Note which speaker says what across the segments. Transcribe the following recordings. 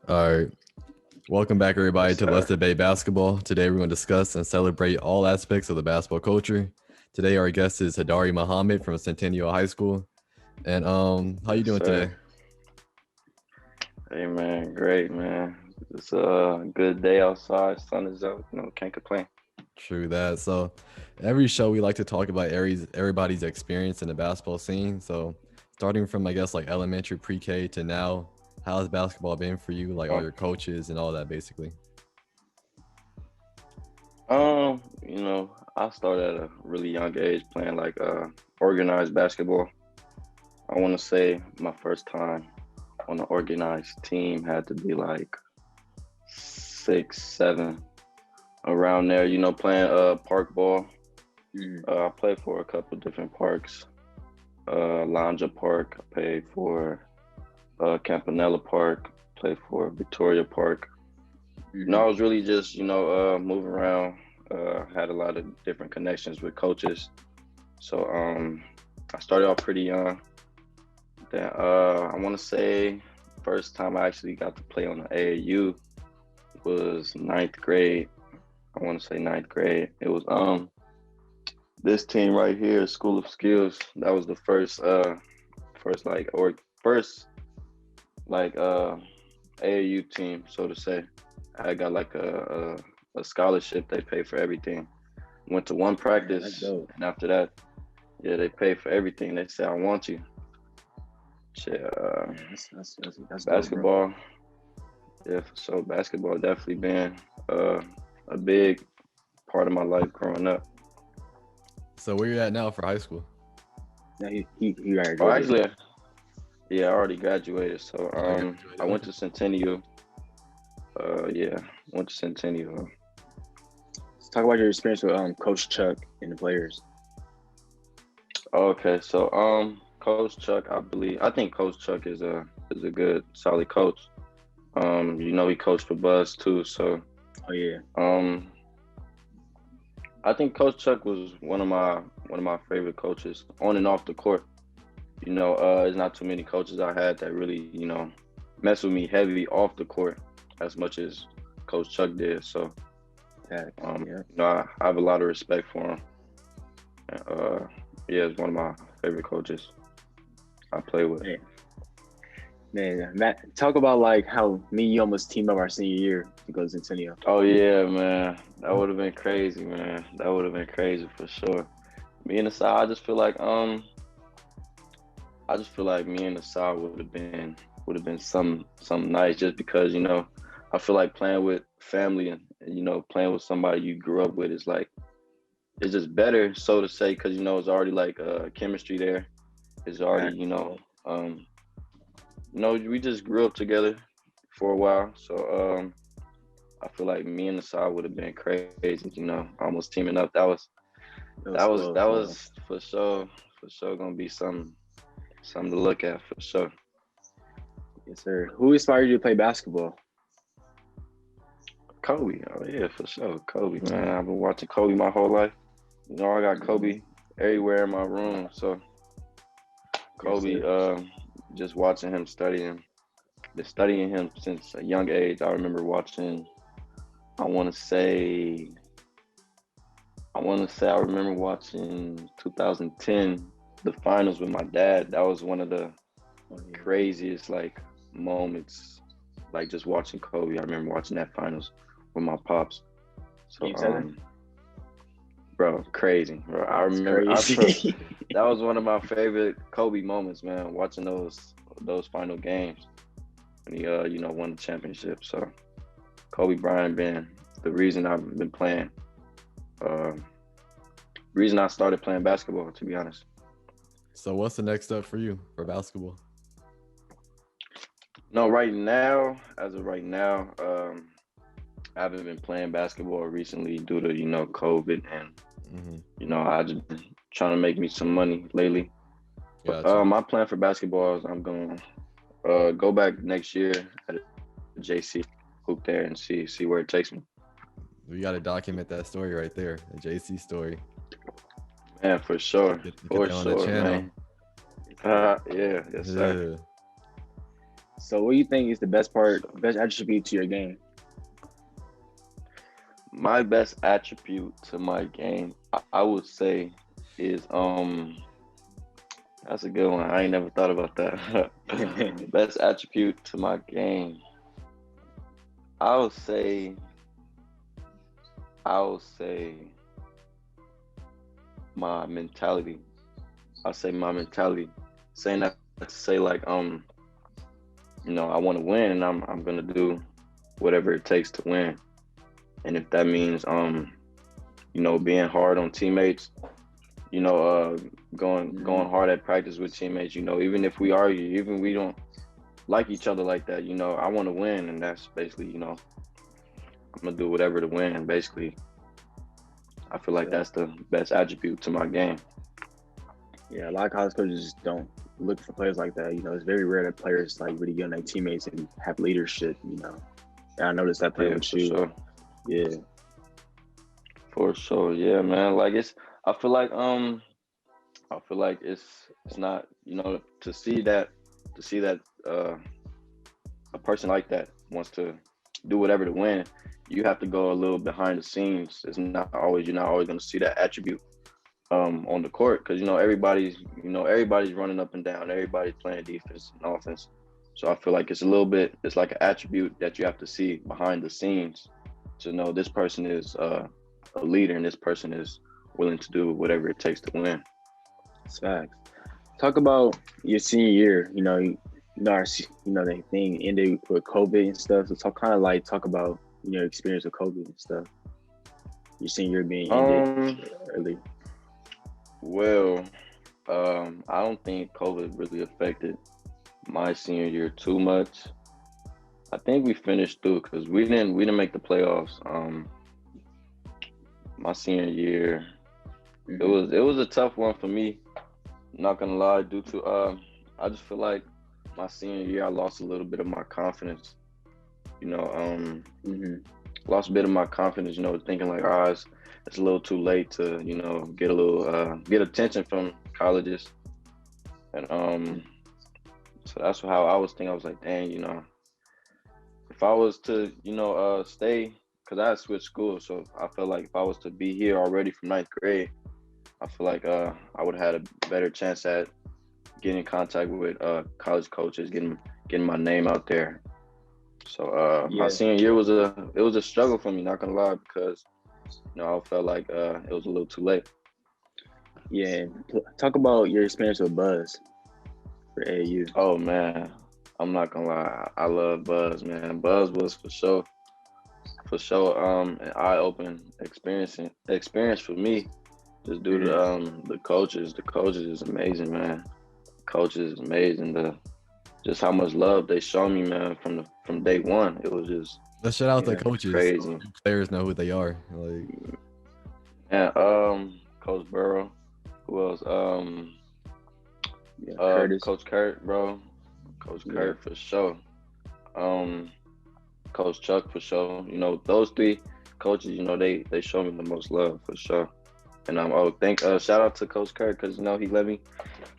Speaker 1: All right. Welcome back, everybody,
Speaker 2: Yes,
Speaker 1: to Let's
Speaker 2: sir.
Speaker 1: Debate Basketball. Today, we're going to discuss and celebrate all aspects of the basketball culture. Today, our guest is Hodari Muhammad from Centiniel High School. And how you
Speaker 2: Yes,
Speaker 1: doing
Speaker 2: sir.
Speaker 1: today?
Speaker 2: Hey, man. Great, man. It's a good day outside. Sun is out. Can't complain.
Speaker 1: True that. So, every show we like to talk about everybody's experience in the basketball scene. So, starting from I guess like elementary, pre-K to now, how has basketball been for you? Like all
Speaker 2: Um,
Speaker 1: your coaches and all that, basically.
Speaker 2: I started at a really young age playing like organized basketball. I want to say my first time on an organized team had to be like 6, 7, around there. Playing park ball.
Speaker 3: Mm.
Speaker 2: I played for a couple different parks. Lanja Park. I played for Campanella Park. Played for Victoria Park. No, I was really just, moving around. Had a lot of different connections with coaches. So I started off pretty young. Then I want to say first time I actually got to play on the AAU was ninth grade. I want to say ninth grade. It was this team right here, School of Skills. That was the first like AAU team, so to say. I got like a scholarship. They pay for everything. Went to one
Speaker 3: Man, that's
Speaker 2: practice,
Speaker 3: dope.
Speaker 2: and after that, yeah, they pay for everything. They say, "I want you." Shit,
Speaker 3: Man, that's dope, bro.
Speaker 2: basketball, yeah. So basketball definitely been uh, a big part of my life growing up.
Speaker 1: So, where you at now for high school?
Speaker 3: Yeah, he
Speaker 2: Oh,
Speaker 3: graduated.
Speaker 2: actually, yeah, I already graduated. So
Speaker 1: Oh, you graduated.
Speaker 2: I went
Speaker 1: Okay.
Speaker 2: to Centennial. Yeah, went to Centennial.
Speaker 3: Let's talk about your experience with Coach Chuck and the players.
Speaker 2: Okay, so Coach Chuck, I think Coach Chuck is a good, solid coach. He coached for Buzz too, so
Speaker 3: Oh yeah,
Speaker 2: um, I think Coach Chuck was one of my favorite coaches on and off the court. There's not too many coaches I had that really, mess with me heavy off the court as much as Coach Chuck did. So,
Speaker 3: facts. Yeah,
Speaker 2: I have a lot of respect for him. Uh, yeah, he's one of my favorite coaches I play with.
Speaker 3: man, man. Matt, talk about like how me and you almost teamed up our senior year to go to Centennial.
Speaker 2: Oh yeah, man, that would have been crazy, man. That would have been crazy for sure. Me and the side, I just feel like me and the side would have been some nice just because I feel like playing with family and playing with somebody you grew up with is like it's just better so to say because it's already like chemistry there. It's already
Speaker 3: Facts. Yeah.
Speaker 2: we just grew up together for a while, so I feel like me and the side would have been crazy, almost teaming up. That was
Speaker 3: It
Speaker 2: that
Speaker 3: was
Speaker 2: was that
Speaker 3: close. Yeah.
Speaker 2: was for sure gonna be something to look at for sure.
Speaker 3: Yes, sir. Who inspired you to play basketball?
Speaker 2: Kobe, oh yeah, for sure. Kobe, man. I've been watching Kobe my whole life. I got
Speaker 3: Mhm.
Speaker 2: Kobe everywhere in my room. So
Speaker 3: Yes,
Speaker 2: Kobe,
Speaker 3: sir.
Speaker 2: just watching him studying, been studying him since a young age. I remember watching. I want to say, I remember watching 2010 the finals with my dad. That was one of the
Speaker 3: Oh yeah.
Speaker 2: craziest like moments, like just watching Kobe. I remember watching that finals with my pops. So
Speaker 3: Game 7.
Speaker 2: bro, crazy, bro. I
Speaker 3: That's
Speaker 2: remember
Speaker 3: crazy.
Speaker 2: that was one of my favorite Kobe moments, man. Watching those final games when he won the championship. So Kobe Bryant been the reason I've been playing. Uh, reason I started playing basketball, to be honest.
Speaker 1: So, what's the next step for you for basketball?
Speaker 2: No, right now, as of right now, I haven't been playing basketball recently due to COVID and
Speaker 1: Mm-hmm.
Speaker 2: I just been trying to make me some money lately. But
Speaker 1: Gotcha.
Speaker 2: my plan for basketball is I'm gonna go back next year at a JC, hoop there and see where it takes me.
Speaker 1: We got to document that story right there, the JC story.
Speaker 2: Man,
Speaker 1: Get
Speaker 2: for
Speaker 1: that on the
Speaker 2: sure,
Speaker 1: channel.
Speaker 2: man. Yeah, yes, sir.
Speaker 1: Yeah.
Speaker 3: So what do you think is the best attribute to your game?
Speaker 2: My best attribute to my game, I would say, is that's a good one. I ain't never thought about that. Best attribute to my game, I would say, I would say my mentality. I say my mentality. Saying that to say like I want to win and I'm gonna do whatever it takes to win. And if that means being hard on teammates, going hard at practice with teammates, even if we argue, even we don't like each other like that, I want to win, and that's basically, I'm gonna do whatever to win. Basically, I feel like
Speaker 3: Yeah.
Speaker 2: that's the best attribute to my game.
Speaker 3: Yeah, a lot of college coaches don't look for players like that. It's very rare that players like really get on their teammates and have leadership. And I noticed that playing
Speaker 2: Yeah,
Speaker 3: with
Speaker 2: for
Speaker 3: you.
Speaker 2: sure,
Speaker 3: Yeah,
Speaker 2: for sure. Yeah, man. Like I feel like it's not, to see that a person like that wants to do whatever to win. You have to go a little behind the scenes. You're not always going to see that attribute on the court, because everybody's running up and down, everybody's playing defense and offense. So I feel like it's like an attribute that you have to see behind the scenes to know this person is a leader and this person is willing to do whatever it takes to win.
Speaker 3: it's facts. Talk about your senior year. The thing ended with COVID and stuff. So talk about your experience with COVID and stuff. Your senior year being ended
Speaker 2: Um,
Speaker 3: early.
Speaker 2: well, I don't think COVID really affected my senior year too much. I think we finished through because we didn't make the playoffs. My senior year, it was a tough one for me. Not gonna lie, due to I just feel like my senior year I lost a little bit of my confidence. You know,
Speaker 3: Mm-hmm.
Speaker 2: lost a bit of my confidence. Thinking like, it's a little too late to get attention from colleges, and so that's how I was thinking. I was like, dang, if I was to stay, because I had switched schools, so I felt like if I was to be here already from ninth grade, I feel like I would have had a better chance at getting in contact with college coaches, getting my name out there. So my
Speaker 3: Yeah,
Speaker 2: senior year was a struggle for me, not gonna lie, because I felt like it was a little too late.
Speaker 3: yeah. Talk about your experience with Buzz for AAU.
Speaker 2: Oh man, I'm not gonna lie, I love Buzz, man. Buzz was for sure an eye-opening experience for me, just due
Speaker 3: Mm-hmm.
Speaker 2: to the coaches. The coaches is amazing, man. Coaches is amazing. Just how much love they show me, man, from day one. It was just
Speaker 1: Let's shout out the
Speaker 3: Yeah,
Speaker 1: coaches. So
Speaker 2: crazy.
Speaker 1: new players know who they are. Like
Speaker 2: And Coach Burrow, who else?
Speaker 3: yeah. Curtis.
Speaker 2: Coach Kurt, bro. Coach
Speaker 3: Yeah,
Speaker 2: Kurt for sure. Um, Coach Chuck for sure. Those three coaches. They show me the most love for sure. And thank shout out to Coach Kurt, because he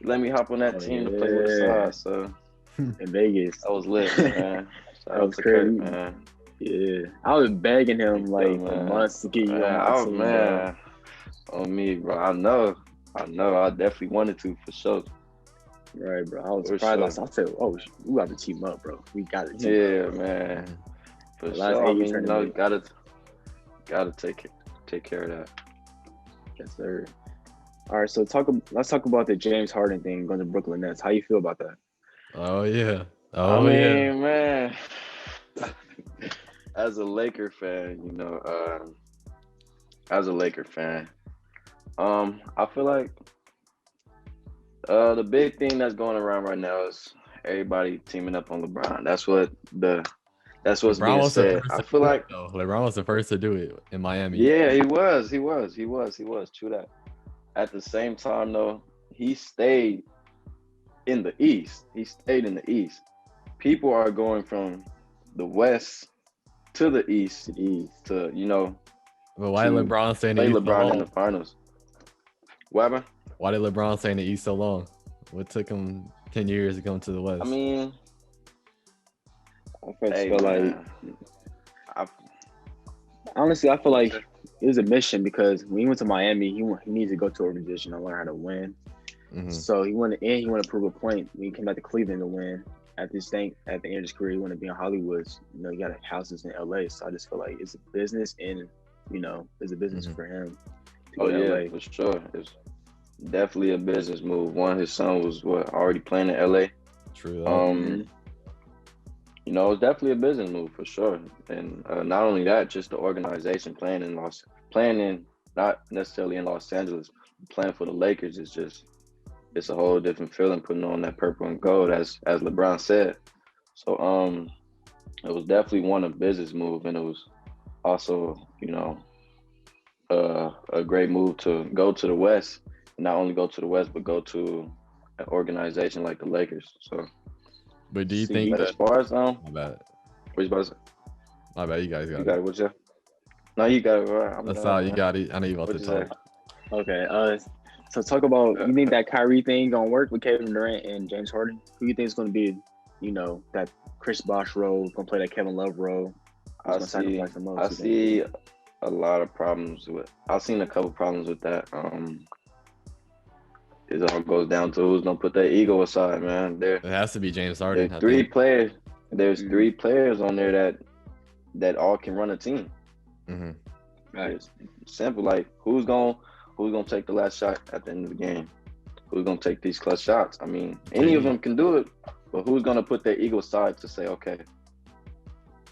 Speaker 2: let me hop on that
Speaker 3: oh
Speaker 2: team to play with the
Speaker 3: yeah,
Speaker 2: side. So
Speaker 3: in Vegas.
Speaker 2: that was lit, man. Shout
Speaker 3: That
Speaker 2: out
Speaker 3: was
Speaker 2: to Kurt,
Speaker 3: crazy.
Speaker 2: man.
Speaker 3: Yeah, I was begging him
Speaker 2: Thank you,
Speaker 3: like for
Speaker 2: man.
Speaker 3: months to get you on
Speaker 2: Man,
Speaker 3: my team, bro.
Speaker 2: man, on me, bro. I know. I definitely wanted to, for sure.
Speaker 3: Right, bro. I was
Speaker 2: For
Speaker 3: surprised.
Speaker 2: sure.
Speaker 3: I said, "Oh, we got to team up, bro. We got to team up,
Speaker 2: Yeah,
Speaker 3: bro."
Speaker 2: man. For
Speaker 3: The last
Speaker 2: sure. I
Speaker 3: AU
Speaker 2: mean,
Speaker 3: tournament,
Speaker 2: gotta take care of that.
Speaker 3: yes, sir. All right, so let's talk about the James Harden thing going to Brooklyn Nets. How you feel about that?
Speaker 1: oh yeah.
Speaker 2: I
Speaker 1: Oh yeah.
Speaker 2: mean, man, as a Laker fan, as a Laker fan, I feel like the big thing that's going around right now is everybody teaming up on LeBron. That's what's
Speaker 1: LeBron
Speaker 2: being
Speaker 1: was the
Speaker 2: said.
Speaker 1: first
Speaker 2: I
Speaker 1: to
Speaker 2: feel
Speaker 1: do it
Speaker 2: like,
Speaker 1: though. LeBron was the first to do it in Miami.
Speaker 2: yeah, he was. At the same time, though, he stayed in the East. He stayed in the East. People are going from the West to the East to
Speaker 1: But why did
Speaker 2: to
Speaker 1: LeBron stay in the
Speaker 2: play
Speaker 1: East so
Speaker 2: LeBron in the
Speaker 1: long?
Speaker 2: finals. What happened?
Speaker 1: Why did LeBron stay in the East so long? What took him 10 years to come to the
Speaker 2: I
Speaker 1: West?
Speaker 2: mean,
Speaker 3: I first
Speaker 2: Hey
Speaker 3: feel like
Speaker 2: man, I,
Speaker 3: honestly, I feel
Speaker 2: what you
Speaker 3: like
Speaker 2: say?
Speaker 3: it was a mission because when he went to Miami, he needs to go to an organization and learn how to win.
Speaker 1: Mm-hmm.
Speaker 3: So he wanted to prove a point when he came back to Cleveland to win. At the end of his career, he wanted to be in Hollywood. You know, he got houses in LA. So I just feel like it's a business, and it's a business
Speaker 1: Mm-hmm.
Speaker 3: for him to
Speaker 2: Oh
Speaker 3: go to
Speaker 2: yeah,
Speaker 3: LA.
Speaker 2: for sure. It's definitely a business move. One, his son was already playing in LA.
Speaker 1: True that.
Speaker 3: Mm-hmm.
Speaker 2: Um, it's definitely a business move for sure. And not only that, just the organization playing in not necessarily in Los Angeles, playing for the Lakers is just it's a whole different feeling putting on that purple and gold as LeBron said. So it was definitely one a business move, and it was also a great move to go to the West. Not only go to the West, but go to an organization like the Lakers. So,
Speaker 1: But do you
Speaker 3: See,
Speaker 1: think
Speaker 2: but as
Speaker 1: that?
Speaker 2: far as
Speaker 1: My bad.
Speaker 2: what you about to say?
Speaker 1: My bad. You guys
Speaker 2: You
Speaker 1: got
Speaker 2: got
Speaker 1: it.
Speaker 2: it. What you say? No, you got it. All right, I'm
Speaker 1: That's how
Speaker 2: done,
Speaker 1: you
Speaker 2: man.
Speaker 1: got it. I know you about
Speaker 2: What
Speaker 1: to
Speaker 2: you say?
Speaker 1: talk.
Speaker 3: okay. So talk about you think that Kyrie thing gonna work with Kevin Durant and James Harden? Who you think is gonna be, that Chris Bosh role, gonna play that Kevin Love role? Who's
Speaker 2: I
Speaker 3: gonna
Speaker 2: see.
Speaker 3: sacrifice the most?
Speaker 2: I
Speaker 3: You think?
Speaker 2: see a lot of problems with. I've seen a couple problems with that. It all goes down to who's gonna put their ego aside, man.
Speaker 1: It has to be James
Speaker 2: There
Speaker 1: Harden. I
Speaker 2: three
Speaker 1: think.
Speaker 2: players. There's
Speaker 3: Mm-hmm.
Speaker 2: three players on there that all can run a team.
Speaker 1: Mm-hmm.
Speaker 3: Right.
Speaker 2: It's simple. Like who's gonna take the last shot at the end of the game? Who's gonna take these clutch shots? I mean, any of
Speaker 1: KD.
Speaker 2: them can do it, but who's gonna put their ego aside to say, okay,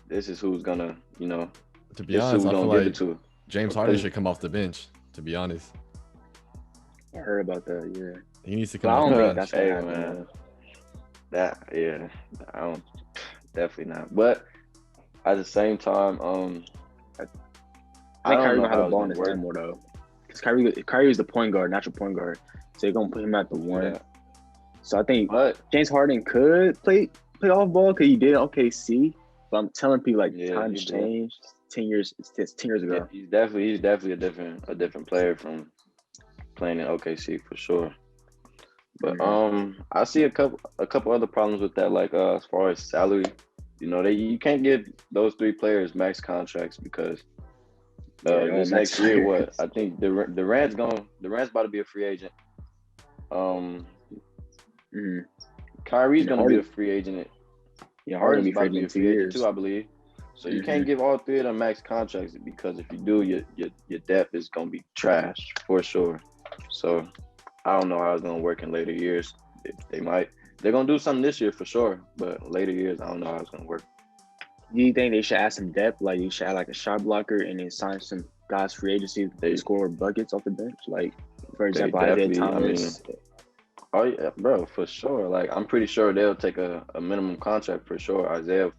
Speaker 2: this is who's gonna,
Speaker 1: To be
Speaker 2: this is who
Speaker 1: honest,
Speaker 2: we're
Speaker 1: I feel
Speaker 2: gonna give it
Speaker 1: like
Speaker 2: to?
Speaker 1: James Harden
Speaker 2: Because
Speaker 1: should come off the bench. To be honest,
Speaker 3: I heard about that. Yeah.
Speaker 1: he needs to
Speaker 3: But
Speaker 1: come
Speaker 3: I
Speaker 1: off
Speaker 3: don't
Speaker 1: the
Speaker 3: think
Speaker 1: bench.
Speaker 3: that's gonna
Speaker 2: hey
Speaker 3: happen.
Speaker 2: man, I don't definitely not. But at the same time,
Speaker 3: I
Speaker 2: I
Speaker 3: think
Speaker 2: don't
Speaker 3: Kyrie
Speaker 2: know
Speaker 3: gonna have the
Speaker 2: how it's
Speaker 3: ball in
Speaker 2: gonna
Speaker 3: his
Speaker 2: work.
Speaker 3: hand more though, because Kyrie is the point guard, natural point guard. So they're gonna put him at the one.
Speaker 2: Yeah.
Speaker 3: So I think
Speaker 2: But
Speaker 3: James Harden could play off ball because he did in OKC. But I'm telling people like
Speaker 2: yeah,
Speaker 3: times
Speaker 2: he did.
Speaker 3: changed. 10 years, it's 10 years
Speaker 2: Yeah,
Speaker 3: ago.
Speaker 2: he's definitely a different player from playing in OKC for sure. But I see a couple other problems with that, like as far as salary, you can't give those three players max contracts because this next year, what I think Durant's about to be a free agent. Um,
Speaker 3: Mm-hmm.
Speaker 2: Kyrie's
Speaker 3: And
Speaker 2: gonna be
Speaker 3: Harden,
Speaker 2: a free agent.
Speaker 3: yeah, Harden
Speaker 2: Harden's
Speaker 3: be
Speaker 2: about
Speaker 3: free
Speaker 2: to be a
Speaker 3: in two
Speaker 2: free agent
Speaker 3: years.
Speaker 2: too, I believe. So you
Speaker 3: Mm-hmm.
Speaker 2: can't give all three of them max contracts because if you do, your depth is gonna be trash for sure. So I don't know how it's gonna work in later years. They're gonna do something this year for sure, but later years I don't know how it's gonna work.
Speaker 3: Do you think they should add some depth? Like you should add like a shot blocker and then sign some guys free agency to score buckets off the bench. Like for example, Isaiah
Speaker 2: definitely,
Speaker 3: Thomas.
Speaker 2: Oh yeah, bro, for sure. Like I'm pretty sure they'll take a minimum contract for sure. Isaiah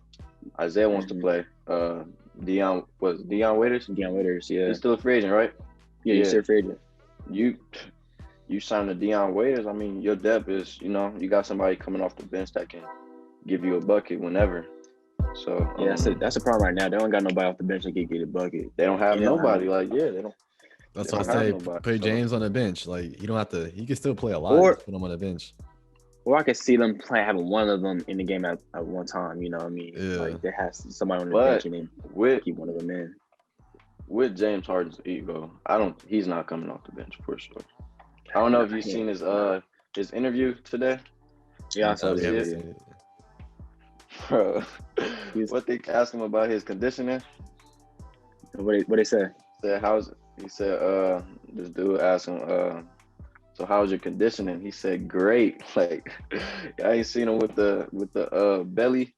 Speaker 2: wants to play. Dion Waiters?
Speaker 3: Deion Waiters, yeah.
Speaker 2: He's still a free agent, right?
Speaker 3: Yeah, he's still a free agent.
Speaker 2: You signed the Dion Waiters. I mean, your depth is, you got somebody coming off the bench that can give you a bucket whenever. So
Speaker 3: Yeah, that's a problem right now. They don't got nobody off the bench that can get a bucket.
Speaker 2: they don't have nobody. They don't.
Speaker 1: That's
Speaker 2: They
Speaker 1: what I
Speaker 2: don't have
Speaker 1: say.
Speaker 2: nobody,
Speaker 1: Put
Speaker 2: so.
Speaker 1: James on the bench. Like you don't have to. He can still play a lot.
Speaker 3: Or-
Speaker 1: Just put him on the bench.
Speaker 3: Or I could see them having one of them in the game at one time. You know what I mean?
Speaker 1: Yeah.
Speaker 3: Like there has to somebody on the
Speaker 2: But
Speaker 3: bench and then
Speaker 2: with
Speaker 3: keep one of them in.
Speaker 2: with James Harden's ego, he's not coming off the bench for sure. I don't know if you've seen his interview today.
Speaker 3: Yeah, I saw
Speaker 1: We
Speaker 3: this.
Speaker 1: haven't
Speaker 3: Yeah.
Speaker 1: seen it.
Speaker 2: Bro, what they asked him about his conditioning?
Speaker 3: What they say?
Speaker 2: He said, this dude asked him, so how's your conditioning? He said, great. Like, I ain't seen him with the belly.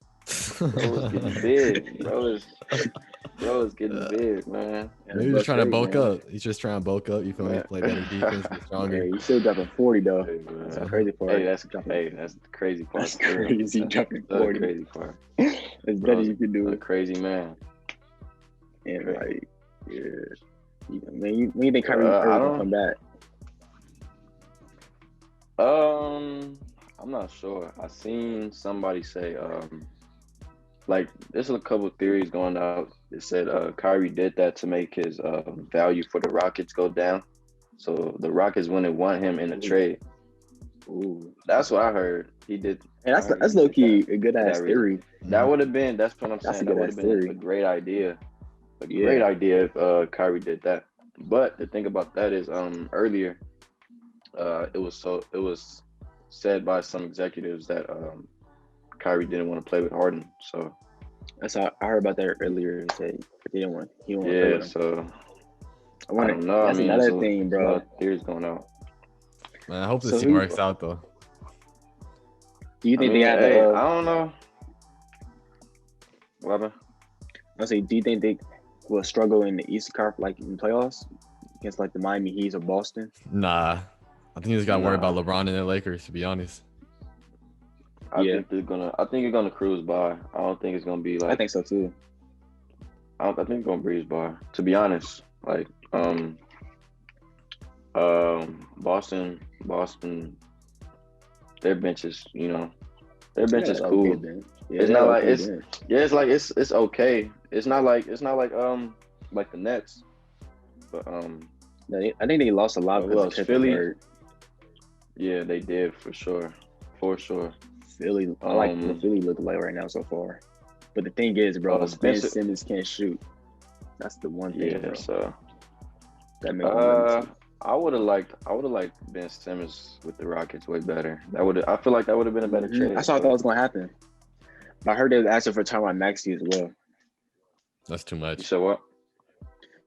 Speaker 2: Bro was getting big. Bro is getting big, man.
Speaker 1: Maybe he's just trying to bulk
Speaker 3: man.
Speaker 1: up. He's just trying to bulk up. You feel me? Play better defense, get stronger.
Speaker 3: Hey, he's still dropping 40 though.
Speaker 2: Hey,
Speaker 3: That's the
Speaker 2: man.
Speaker 3: crazy part.
Speaker 2: Hey, that's the crazy part.
Speaker 3: That's crazy. Dropping
Speaker 2: That's
Speaker 3: 40.
Speaker 2: the crazy part.
Speaker 3: It's better you can do
Speaker 2: A
Speaker 3: it.
Speaker 2: crazy man.
Speaker 3: And
Speaker 2: Crazy.
Speaker 3: like, yeah. Man, when you think Kyrie will come back?
Speaker 2: I'm not sure. I seen somebody say, like there's a couple of theories going out. It said Kyrie did that to make his value for the Rockets go down. So the Rockets wouldn't want him in a trade.
Speaker 3: Ooh,
Speaker 2: That's what I heard. He did.
Speaker 3: and
Speaker 2: I heard he
Speaker 3: that's low
Speaker 2: did
Speaker 3: key
Speaker 2: that
Speaker 3: a good
Speaker 2: for
Speaker 3: ass
Speaker 2: that reason.
Speaker 3: theory.
Speaker 2: That would have been. That's what I'm
Speaker 3: That's a
Speaker 2: saying. That
Speaker 3: good
Speaker 2: would
Speaker 3: ass
Speaker 2: have been a
Speaker 3: theory.
Speaker 2: great idea. A
Speaker 3: Yeah.
Speaker 2: great idea if Kyrie did that. But the thing about that is, earlier, it was said by some executives that Kyrie didn't want to play with Harden. So
Speaker 3: That's how I heard about that earlier. He said he didn't want to play
Speaker 2: yeah,
Speaker 3: with him.
Speaker 2: so
Speaker 3: I
Speaker 2: I
Speaker 3: wonder.
Speaker 2: don't know. I
Speaker 3: That's
Speaker 2: mean,
Speaker 3: another thing,
Speaker 2: there's a lot
Speaker 3: bro.
Speaker 2: of theories going out.
Speaker 1: Man, I hope this
Speaker 3: So
Speaker 1: team
Speaker 3: who
Speaker 1: works out though.
Speaker 3: do you
Speaker 2: I
Speaker 3: think
Speaker 2: mean,
Speaker 3: they had?
Speaker 2: hey, I don't know. What happened?
Speaker 3: I say, do you think they will struggle in the Eastern Conference, like in playoffs, against like the Miami Heat or Boston?
Speaker 1: Nah, I think you just got to worry
Speaker 2: Nah.
Speaker 1: about LeBron and the Lakers. To be honest,
Speaker 2: I
Speaker 3: Yeah.
Speaker 2: think they're gonna. I think you're gonna cruise by. I don't think it's gonna be like.
Speaker 3: I think so too.
Speaker 2: I think it's gonna breeze by. To be honest, like Boston, their bench is their bench is
Speaker 3: Okay,
Speaker 2: cool.
Speaker 3: then. Yeah,
Speaker 2: It's
Speaker 3: they
Speaker 2: not
Speaker 3: got
Speaker 2: like
Speaker 3: okay
Speaker 2: it's
Speaker 3: bench.
Speaker 2: yeah, it's like it's okay. It's not like the Nets, but
Speaker 3: I think they lost a lot
Speaker 2: who
Speaker 3: because of
Speaker 2: else?
Speaker 3: Kevin
Speaker 2: Philly?
Speaker 3: Bird.
Speaker 2: Yeah, they did for sure, for sure.
Speaker 3: Philly, I like what Philly look like right now so far. But the thing is, bro, Ben
Speaker 2: Spencer.
Speaker 3: Simmons can't shoot. That's the one thing,
Speaker 2: Yeah,
Speaker 3: bro.
Speaker 2: so
Speaker 3: That makes me nervous.
Speaker 2: I would have liked Ben Simmons with the Rockets way better. I feel like that would have been a better trade.
Speaker 3: I thought that was gonna happen. But I heard they was asking for Tyron Maxey as well.
Speaker 1: that's too
Speaker 2: You
Speaker 1: much.
Speaker 2: said what?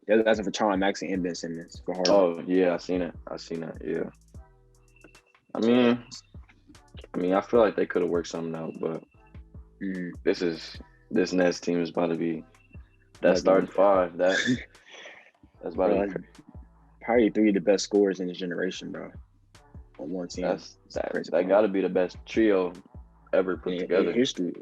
Speaker 3: They was asking for Tyron Maxey and Ben Simmons for Harden.
Speaker 2: Oh yeah, I seen it. Yeah. I mean, I feel like they could have worked something out, but this Nets team is about to be that starting five. That's about
Speaker 3: Bro,
Speaker 2: to be.
Speaker 3: probably three of the best scorers in this generation, bro. On one team.
Speaker 2: That got to be the best trio ever put together.
Speaker 3: In history,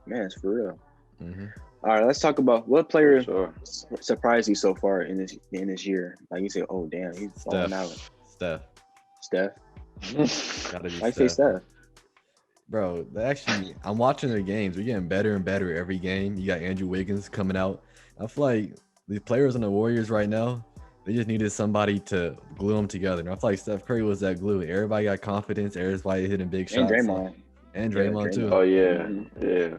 Speaker 3: man, it's for real.
Speaker 1: Mm-hmm.
Speaker 3: All right, let's talk about what player
Speaker 2: Sure.
Speaker 3: surprised you so far in this year. Like you say, oh damn, he's falling out. Steph.
Speaker 1: Gotta be
Speaker 3: I say Steph.
Speaker 1: Bro, I'm watching their games. We're getting better and better every game. You got Andrew Wiggins coming out. I feel like the players on the Warriors right now, they just needed somebody to glue them together. And I feel like Steph Curry was that glue. Everybody got confidence. Everybody hitting big shots.
Speaker 3: And
Speaker 1: Draymond too.
Speaker 2: Oh yeah, yeah.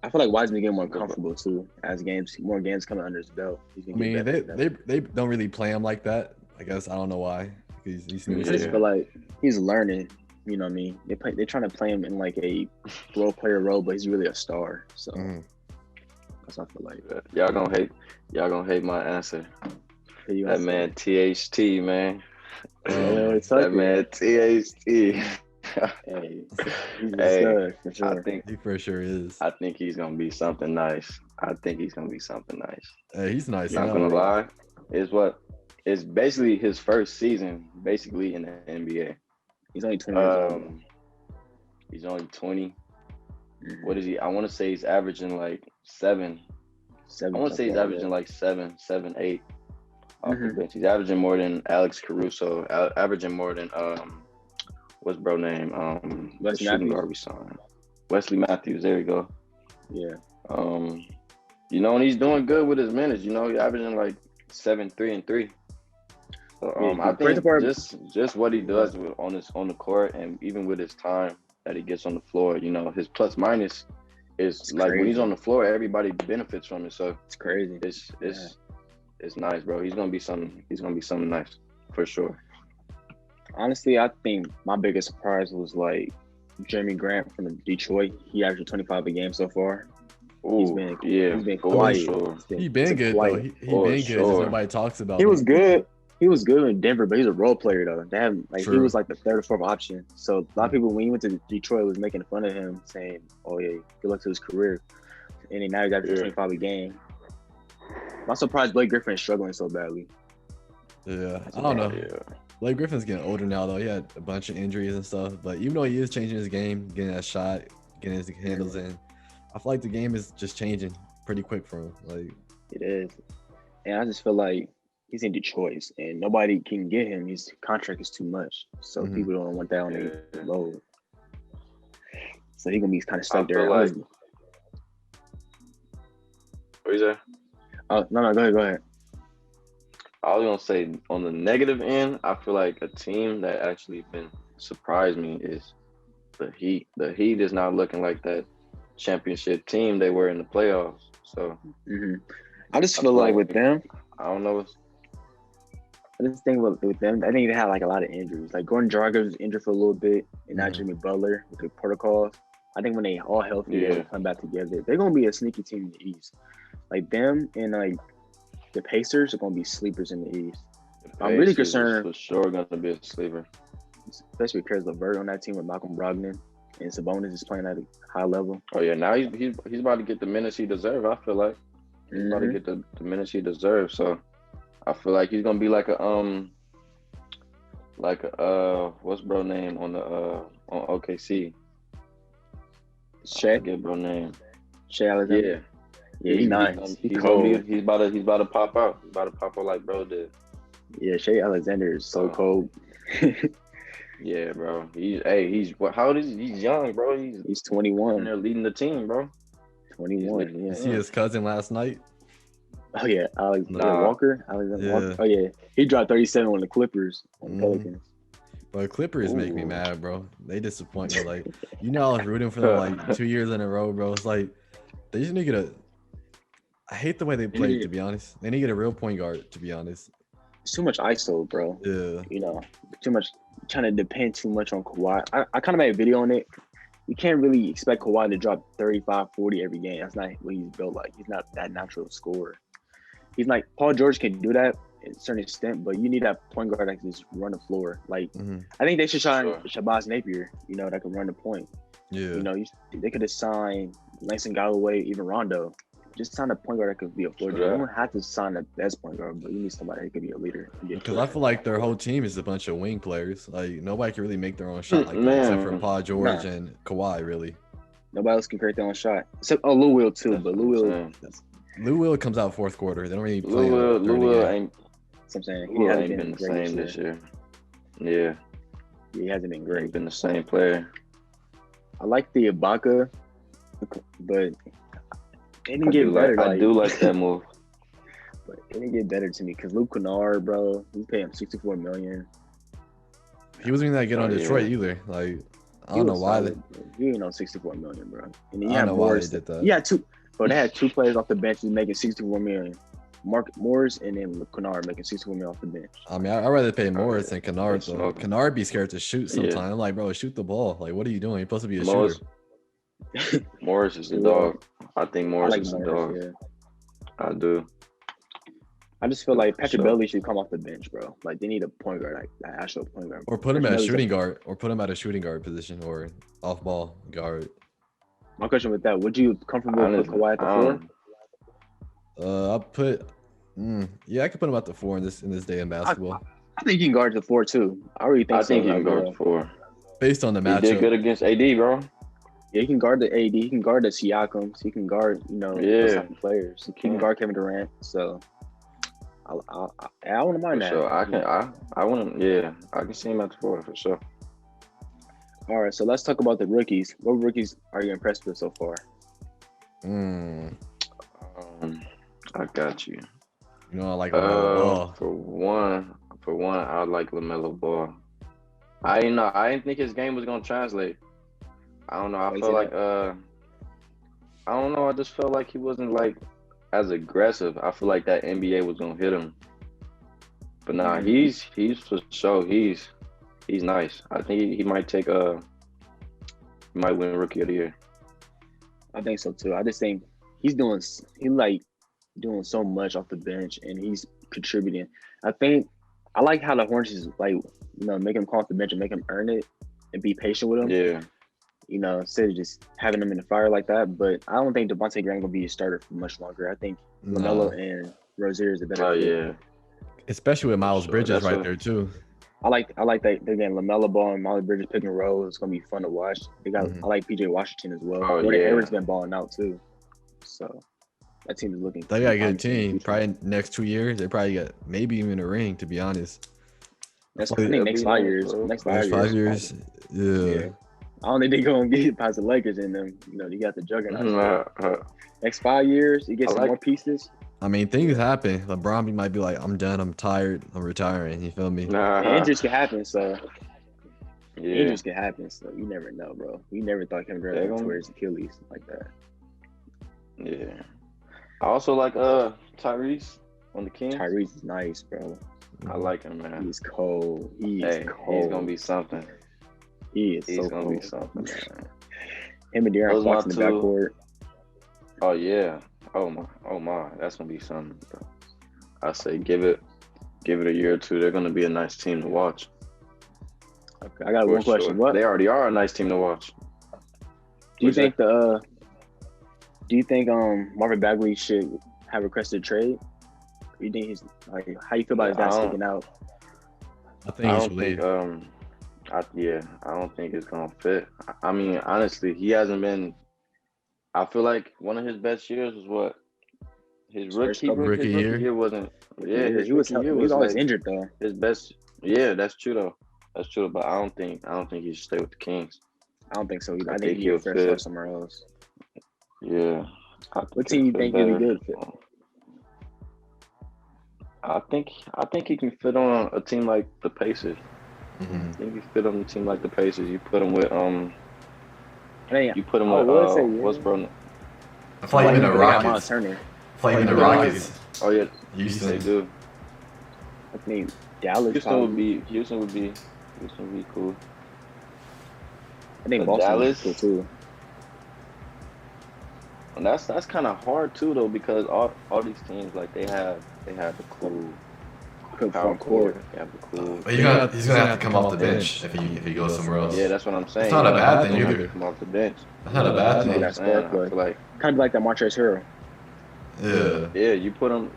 Speaker 3: I feel like Wiseman getting more comfortable too as more games coming under his belt.
Speaker 1: I mean, they don't really play him like that. I guess I don't know why. He's new.
Speaker 3: I just feel like he's learning. You know what I mean? They're trying to play him in like a role player role, but he's really a star. So that's what I feel like.
Speaker 2: Y'all gonna hate my answer. That man THT, man. That man THT.
Speaker 3: Hey, he's a stud, for sure.
Speaker 1: I think he for sure is.
Speaker 2: I think he's gonna be something nice.
Speaker 1: Hey, he's nice.
Speaker 2: Not gonna lie. It's basically his first season, basically in the NBA.
Speaker 3: He's only 20 years old.
Speaker 2: He's only 20. What is he? I want to say he's averaging like seven. I want to say he's averaging like seven, 8 off the bench. He's averaging more than Alex Caruso. Averaging more than what's bro name? The shooting guard we signed. Wesley Matthews. There you go.
Speaker 3: Yeah.
Speaker 2: And he's doing good with his minutes. He's averaging like 7, 3, and 3. So, I think just what he does on the court, and even with his time that he gets on the floor, his plus minus is like when he's on the floor, everybody benefits from it. So
Speaker 3: it's crazy.
Speaker 2: It's nice, bro. He's gonna be something nice for sure.
Speaker 3: Honestly, I think my biggest surprise was like Jeremy Grant from Detroit. He averaged 25 a game so far. He's been quiet.
Speaker 2: Sure.
Speaker 1: He been good though. He been good. Just nobody talks about.
Speaker 3: He was good. He was good in Denver, but he's a role player though. He was like the third or fourth option. So a lot of people, when he went to Detroit, was making fun of him, saying, "Oh yeah, good luck to his career." And then now he's averaging 25 a game. I'm surprised Blake Griffin is struggling so badly.
Speaker 1: Yeah, I don't know.
Speaker 2: Yeah.
Speaker 1: Blake Griffin's getting older now though. He had a bunch of injuries and stuff, but even though he is changing his game, getting that shot, getting his handles in, I feel like the game is just changing pretty quick for him. Like
Speaker 3: it is, and I just feel like he's in Detroit, and nobody can get him. His contract is too much, so people don't want that on their load. So he's gonna be kind of stuck there.
Speaker 2: What you say?
Speaker 3: Oh no, go ahead.
Speaker 2: I was gonna say on the negative end, I feel like a team that actually been surprised me is the Heat. The Heat is not looking like that championship team they were in the playoffs. So
Speaker 3: I just feel like with them,
Speaker 2: I don't know.
Speaker 3: I just think with them, I think they had like a lot of injuries. Like Gordon Dragic was injured for a little bit, and now Jimmy Butler with the protocols. I think when they all healthy, they'll come back together. They're gonna be a sneaky team in the East. Like them and like the Pacers are gonna be sleepers in the East. I'm really concerned.
Speaker 2: For sure, gonna be a sleeper,
Speaker 3: especially because LeVert on that team with Malcolm Brogdon and Sabonis is playing at a high level.
Speaker 2: Oh yeah, now he's about to get the minutes he deserves. I feel like he's about to get the minutes he deserves. So I feel like he's gonna be like a what's bro name on the on OKC?
Speaker 3: Shaq.
Speaker 2: Get bro name.
Speaker 3: Shaq Alexander. Yeah, he's nice.
Speaker 2: He's about to pop out. He's about to pop out like bro did.
Speaker 3: Yeah, Shea Alexander is so cold.
Speaker 2: Yeah, bro. How old is he? He's young, bro.
Speaker 3: He's 21.
Speaker 2: And they're leading the team, bro.
Speaker 3: 21.
Speaker 1: You see his cousin last night?
Speaker 3: Oh yeah, Walker. Walker. Oh yeah, he dropped 37 on the Clippers on the Pelicans.
Speaker 1: Bro, Clippers make me mad, bro. They disappoint me. Like, I was rooting for them like 2 years in a row, bro. It's like they just need to get a. I hate the way they play, to be honest. They need to get a real point guard, to be honest.
Speaker 3: It's too much ISO, bro.
Speaker 1: Yeah.
Speaker 3: Too much, trying to depend too much on Kawhi. I kind of made a video on it. You can't really expect Kawhi to drop 35, 40 every game. That's not what he's built like. He's not that natural scorer. He's like, Paul George can do that at a certain extent, but you need that point guard that can just run the floor. Like, I think they should sign Shabazz Napier, that can run the point.
Speaker 1: Yeah.
Speaker 3: They could have signed Langston Galloway, even Rondo. Just sign a point guard that could be a floor. You don't have to sign the best point guard, but you need somebody that could be a leader.
Speaker 1: Because I feel like their whole team is a bunch of wing players. Like, nobody can really make their own shot like that, except for Paul George and Kawhi, really.
Speaker 3: Nobody else can create their own shot. Except Lou Will too, but Lou
Speaker 1: Will comes out fourth quarter. They don't really play.
Speaker 2: Lou Will ain't.
Speaker 3: I'm saying
Speaker 2: he hasn't been the same this year. Yeah.
Speaker 3: He hasn't been great.
Speaker 2: He's been the same player.
Speaker 3: I like the Ibaka, but it didn't get better.
Speaker 2: I do like that move.
Speaker 3: But it didn't get better to me because Luke Kennard, bro, he paid him $64 million.
Speaker 1: He wasn't even that good on Detroit either. Like, I don't know why
Speaker 3: he ain't on $64 million, bro. And
Speaker 1: I don't know why they did that.
Speaker 3: Yeah, they had two players off the bench who's making $64 million. Mark Morris and then Kennard making $64 million off the bench.
Speaker 1: I mean, I'd rather pay Morris than Kennard. So Kennard be scared to shoot sometimes. I'm like, bro, shoot the ball. Like, what are you doing? You're supposed to be a shooter.
Speaker 2: Morris is a dog. I think Morris is a dog. Yeah. I do.
Speaker 3: I just feel like Patrick Beverley should come off the bench, bro. Like, they need a point guard, like an actual point guard.
Speaker 1: Or put him at a shooting guard. Or put him at a shooting guard position or off-ball guard.
Speaker 3: My question with that, would you comfortable with Kawhi at the
Speaker 1: floor? I could put him at the 4 in this day in basketball.
Speaker 3: I think he can guard the 4 too. I really think.
Speaker 2: I think he can guard the 4.
Speaker 1: Based on the matchup.
Speaker 2: He did good against AD, bro.
Speaker 3: Yeah, he can guard the AD. He can guard the Siakams. He can guard, those type of players. He can guard Kevin Durant. So I wouldn't mind that.
Speaker 2: Sure, I wouldn't. Yeah, I can see him at the 4 for sure.
Speaker 3: All right, so let's talk about the rookies. What rookies are you impressed with so far?
Speaker 2: I got you.
Speaker 1: I like LaMelo Ball.
Speaker 2: For one, I like LaMelo Ball. I didn't think his game was gonna translate. I don't know. I felt like I don't know. I just felt like he wasn't like as aggressive. I feel like that NBA was gonna hit him. But nah, he's for sure. He's nice. I think he might he might win Rookie of the Year.
Speaker 3: I think so too. I just think he's doing doing so much off the bench and he's contributing. I like how the Hornets is make him come off the bench and make him earn it and be patient with him.
Speaker 2: Yeah.
Speaker 3: Instead of just having him in the fire like that. But I don't think Devontae Graham gonna be a starter for much longer. I think LaMelo and Rozier is a better fit.
Speaker 2: Yeah.
Speaker 1: Especially with Miles Bridges there too.
Speaker 3: I like that they're getting LaMelo Ball and Miles Bridges pick and roll. It's gonna be fun to watch. I like PJ Washington as well. Gordon Hayward's been balling out too. So that team is looking.
Speaker 1: They got a good team. Probably next 2 years, they probably got maybe even a ring. To be honest,
Speaker 3: I think next 5 years. Next 5 years.
Speaker 1: Yeah.
Speaker 3: I don't think they're gonna get past the Lakers in them. You got the juggernaut. Next 5 years, you get some more pieces.
Speaker 1: I mean, things happen. LeBron might be like, "I'm done. I'm tired. I'm retiring." You feel me?
Speaker 3: Injuries can happen. So
Speaker 2: Yeah,
Speaker 3: Injuries can happen, so you never know, bro. We never thought Kevin Durant
Speaker 2: they're
Speaker 3: would
Speaker 2: gonna.
Speaker 3: tear his Achilles like that.
Speaker 2: Yeah, I also like Tyrese on the Kings.
Speaker 3: Tyrese is nice, bro.
Speaker 2: I like him, man.
Speaker 3: He's cold. He is
Speaker 2: Hey,
Speaker 3: cold.
Speaker 2: he's gonna be something.
Speaker 3: He is
Speaker 2: He's
Speaker 3: so
Speaker 2: gonna
Speaker 3: cold.
Speaker 2: be something, man.
Speaker 3: Him and De'Aaron
Speaker 2: Those
Speaker 3: Fox
Speaker 2: my
Speaker 3: in the
Speaker 2: two.
Speaker 3: backcourt.
Speaker 2: Oh yeah. Oh my. That's gonna be something. I say give it a year or two. They're gonna be a nice team to watch.
Speaker 3: Okay, I got
Speaker 2: For
Speaker 3: one question.
Speaker 2: sure.
Speaker 3: What
Speaker 2: They already are a nice team to watch.
Speaker 3: do you
Speaker 2: What'd you
Speaker 3: think the? Do you think Marvin Bagley should have requested a trade? Or you think he's like how you feel about his
Speaker 2: Yeah,
Speaker 3: not
Speaker 2: I don't-
Speaker 3: sticking out?
Speaker 1: I think
Speaker 2: I
Speaker 1: he
Speaker 2: don't
Speaker 1: should
Speaker 2: think
Speaker 1: leave.
Speaker 2: I don't think it's gonna fit. I mean, honestly, he hasn't been. I feel like one of his best years was what his
Speaker 3: First couple-
Speaker 1: Rookie year?
Speaker 2: year wasn't. Yeah, his
Speaker 3: he was
Speaker 2: rookie year
Speaker 3: he
Speaker 2: was
Speaker 3: was always
Speaker 2: like
Speaker 3: injured though.
Speaker 2: his best. Yeah, that's true though. That's true, but I don't think he should stay with the Kings.
Speaker 3: I don't think so either.
Speaker 2: I
Speaker 3: I
Speaker 2: think
Speaker 3: think he needs a
Speaker 2: he'll
Speaker 3: fresh start
Speaker 2: fit.
Speaker 3: somewhere else.
Speaker 2: Yeah.
Speaker 3: What team you think he'd be good fit?
Speaker 2: I think he can fit on a team like the Pacers.
Speaker 1: Mhm.
Speaker 2: I think he fit on a team like the Pacers. You put him with
Speaker 3: Hey,
Speaker 2: you put him
Speaker 3: I
Speaker 2: with
Speaker 3: would say, yeah.
Speaker 2: what's bro?
Speaker 1: I feel like even the
Speaker 3: They got Miles
Speaker 1: Rockets.
Speaker 3: Turner.
Speaker 1: I feel like even the
Speaker 2: Yeah.
Speaker 1: Rockets.
Speaker 2: Oh yeah, they
Speaker 1: Houston.
Speaker 2: do.
Speaker 3: I think Dallas.
Speaker 2: Houston would be cool.
Speaker 3: I think
Speaker 2: But
Speaker 3: Boston
Speaker 2: Dallas-
Speaker 3: is cool too.
Speaker 2: And that's kind of hard too though because all these teams like they have the cool
Speaker 3: Good
Speaker 2: power
Speaker 3: front court.
Speaker 2: forward. They have the cool.
Speaker 1: But he's gonna have to come off the bench if he goes somewhere else.
Speaker 2: Yeah, that's what I'm saying.
Speaker 1: It's not a bad thing
Speaker 2: He's gonna
Speaker 1: either.
Speaker 2: Come off the bench.
Speaker 1: That's not a bad
Speaker 2: That's what
Speaker 1: thing.
Speaker 2: I'm saying. I feel like
Speaker 3: Kind of like that Montrezl Harrell.
Speaker 1: Yeah.
Speaker 2: yeah, you put him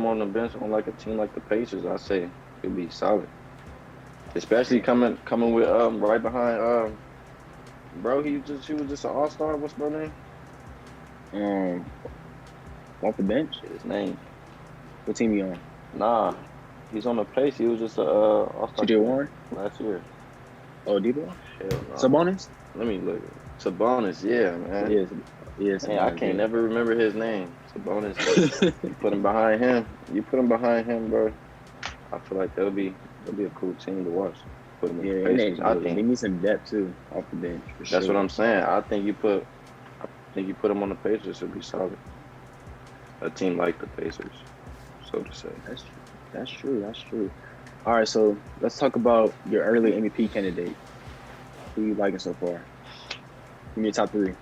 Speaker 2: on the bench on like a team like the Pacers. I say it'd be solid, especially coming with right behind bro. He was just an all-star. What's bro name?
Speaker 3: Off the bench.
Speaker 2: His name.
Speaker 3: What team you on?
Speaker 2: Nah, he's on the Pace. He was just a all-star
Speaker 3: TJ Warren.
Speaker 2: last year.
Speaker 3: Oh, Debo.
Speaker 2: Hell no.
Speaker 3: Sabonis.
Speaker 2: Let me look. Sabonis, yeah, man.
Speaker 3: Yes.
Speaker 2: Hey, I can't never remember his name. Sabonis. You put him behind him, bro. I feel like that'll be a cool team to watch. Put him in the
Speaker 3: Yeah,
Speaker 2: Pacers, I
Speaker 3: they
Speaker 2: think.
Speaker 3: need some depth too off the bench. For
Speaker 2: That's
Speaker 3: sure.
Speaker 2: what I'm saying. I think you put him on the Pacers, it'll be solid. A team like the Pacers, so to say.
Speaker 3: That's true. All right, so let's talk about your early MVP candidate. Who you liking so far? Give me your top three.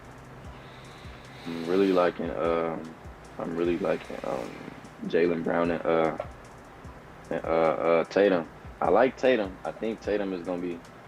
Speaker 2: I'm really liking Jaylen Brown and Tatum. I like Tatum. I think Tatum is gonna be